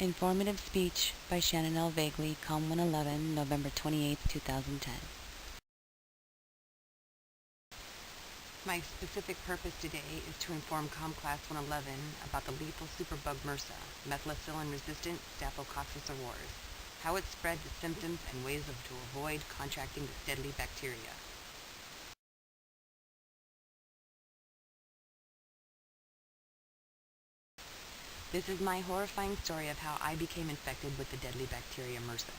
Informative speech by Shannon L. Vagley, Com 111, November 28, 2010. My specific purpose today is to inform Com Class 111 about the lethal superbug MRSA, methicillin-resistant Staphylococcus aureus, how it spreads, its symptoms, and ways to avoid contracting this deadly bacteria. This is my horrifying story of how I became infected with the deadly bacteria MRSA.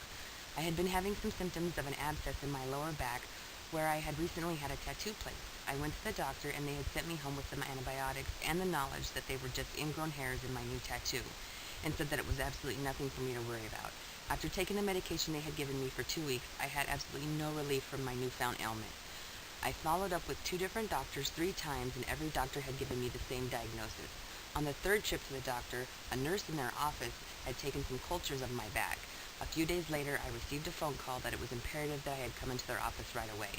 I had been having some symptoms of an abscess in my lower back where I had recently had a tattoo placed. I went to the doctor and they had sent me home with some antibiotics and the knowledge that they were just ingrown hairs in my new tattoo, and said that it was absolutely nothing for me to worry about. After taking the medication they had given me for 2 weeks, I had absolutely no relief from my newfound ailment. I followed up with 2 different doctors 3 times, and every doctor had given me the same diagnosis. On the 3rd trip to the doctor, a nurse in their office had taken some cultures of my back. A few days later, I received a phone call that it was imperative that I had come into their office right away.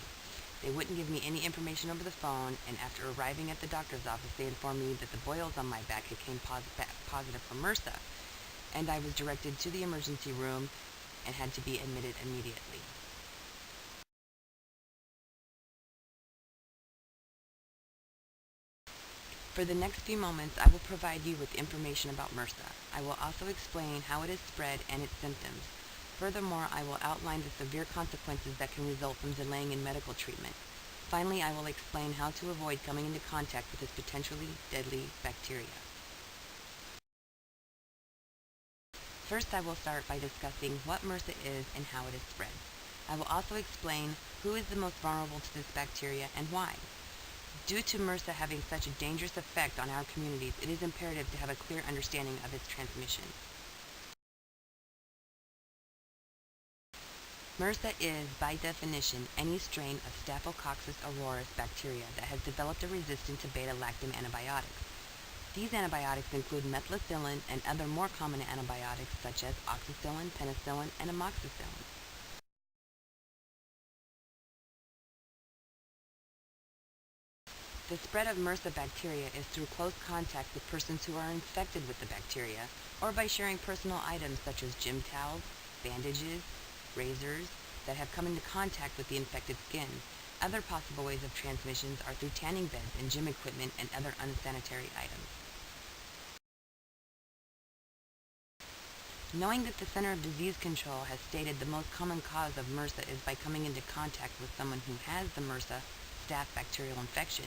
They wouldn't give me any information over the phone, and after arriving at the doctor's office, they informed me that the boils on my back had came positive for MRSA, and I was directed to the emergency room and had to be admitted immediately. For the next few moments, I will provide you with information about MRSA. I will also explain how it is spread and its symptoms. Furthermore, I will outline the severe consequences that can result from delaying in medical treatment. Finally, I will explain how to avoid coming into contact with this potentially deadly bacteria. First, I will start by discussing what MRSA is and how it is spread. I will also explain who is the most vulnerable to this bacteria and why. Due to MRSA having such a dangerous effect on our communities, it is imperative to have a clear understanding of its transmission. MRSA is, by definition, any strain of Staphylococcus aureus bacteria that has developed a resistance to beta-lactam antibiotics. These antibiotics include methicillin and other more common antibiotics such as oxacillin, penicillin, and amoxicillin. The spread of MRSA bacteria is through close contact with persons who are infected with the bacteria, or by sharing personal items such as gym towels, bandages, razors that have come into contact with the infected skin. Other possible ways of transmissions are through tanning beds and gym equipment and other unsanitary items. Knowing that the Center of Disease Control has stated the most common cause of MRSA is by coming into contact with someone who has the MRSA staph bacterial infection,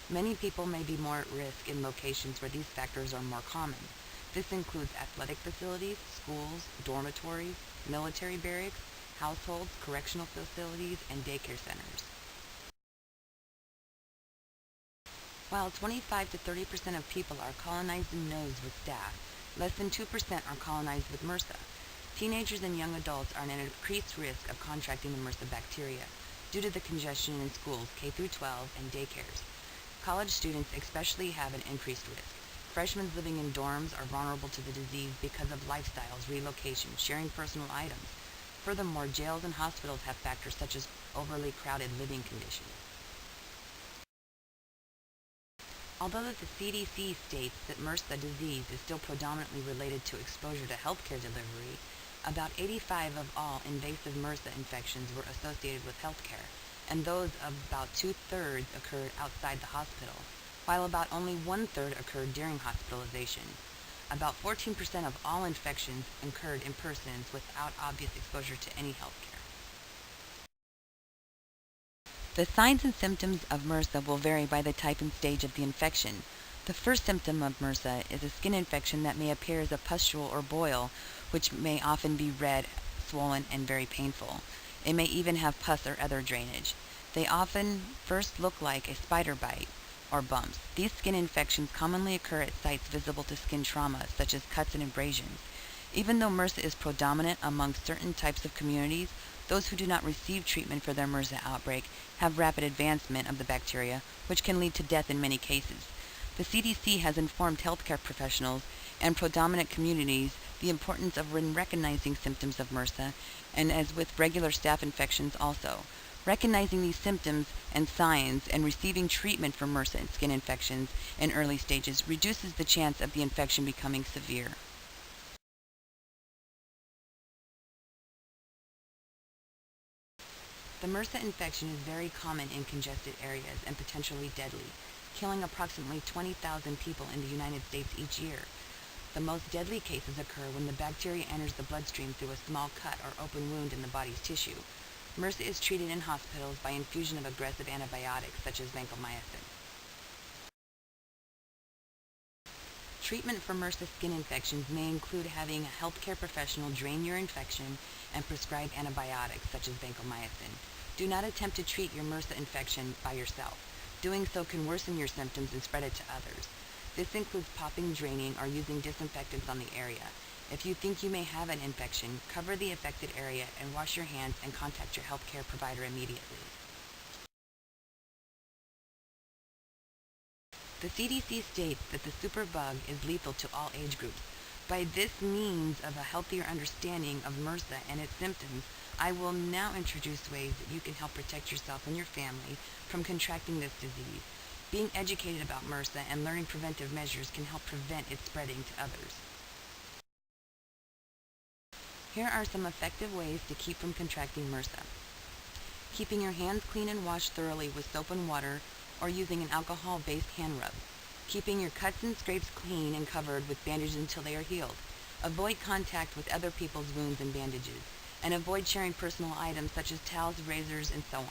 many people may be more at risk in locations where these factors are more common. This includes athletic facilities, schools, dormitories, military barracks, households, correctional facilities, and daycare centers. While 25 to 30% of people are colonized in nose with staph, less than 2% are colonized with MRSA. Teenagers and young adults are at an increased risk of contracting the MRSA bacteria due to the congestion in schools K through 12 and daycares. College students especially have an increased risk. Freshmen living in dorms are vulnerable to the disease because of lifestyles, relocation, sharing personal items. Furthermore, jails and hospitals have factors such as overly crowded living conditions. Although the CDC states that MRSA disease is still predominantly related to exposure to healthcare delivery, about 85% of all invasive MRSA infections were associated with healthcare, and those of about 2/3 occurred outside the hospital, while about only 1/3 occurred during hospitalization. About 14% of all infections occurred in persons without obvious exposure to any healthcare. The signs and symptoms of MRSA will vary by the type and stage of the infection. The first symptom of MRSA is a skin infection that may appear as a pustule or boil, which may often be red, swollen, and very painful. It may even have pus or other drainage. They often first look like a spider bite or bumps. These skin infections commonly occur at sites visible to skin trauma, such as cuts and abrasions. Even though MRSA is predominant among certain types of communities, those who do not receive treatment for their MRSA outbreak have rapid advancement of the bacteria, which can lead to death in many cases. The CDC has informed healthcare professionals and predominant communities the importance of recognizing symptoms of MRSA, and as with regular staph infections also. Recognizing these symptoms and signs and receiving treatment for MRSA and skin infections in early stages reduces the chance of the infection becoming severe. The MRSA infection is very common in congested areas and potentially deadly, killing approximately 20,000 people in the United States each year. The most deadly cases occur when the bacteria enters the bloodstream through a small cut or open wound in the body's tissue. MRSA is treated in hospitals by infusion of aggressive antibiotics such as vancomycin. Treatment for MRSA skin infections may include having a healthcare professional drain your infection and prescribe antibiotics such as vancomycin. Do not attempt to treat your MRSA infection by yourself. Doing so can worsen your symptoms and spread it to others. This includes popping, draining, or using disinfectants on the area. If you think you may have an infection, cover the affected area and wash your hands and contact your healthcare provider immediately. The CDC states that the superbug is lethal to all age groups. By this means of a healthier understanding of MRSA and its symptoms, I will now introduce ways that you can help protect yourself and your family from contracting this disease. Being educated about MRSA and learning preventive measures can help prevent its spreading to others. Here are some effective ways to keep from contracting MRSA. Keeping your hands clean and washed thoroughly with soap and water, or using an alcohol-based hand rub. Keeping your cuts and scrapes clean and covered with bandages until they are healed. Avoid contact with other people's wounds and bandages, and avoid sharing personal items such as towels, razors, and so on.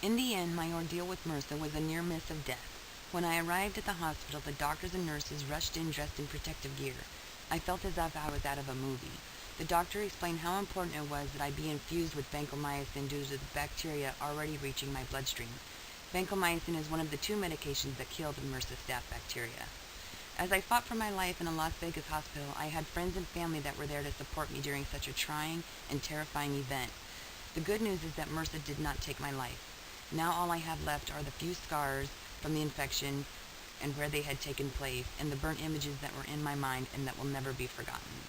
In the end, my ordeal with MRSA was a near miss of death. When I arrived at the hospital, the doctors and nurses rushed in dressed in protective gear. I felt as if I was out of a movie. The doctor explained how important it was that I be infused with vancomycin due to the bacteria already reaching my bloodstream. Vancomycin is one of the 2 medications that kill the MRSA staph bacteria. As I fought for my life in a Las Vegas hospital, I had friends and family that were there to support me during such a trying and terrifying event. The good news is that MRSA did not take my life. Now all I have left are the few scars from the infection and where they had taken place, and the burnt images that were in my mind and that will never be forgotten.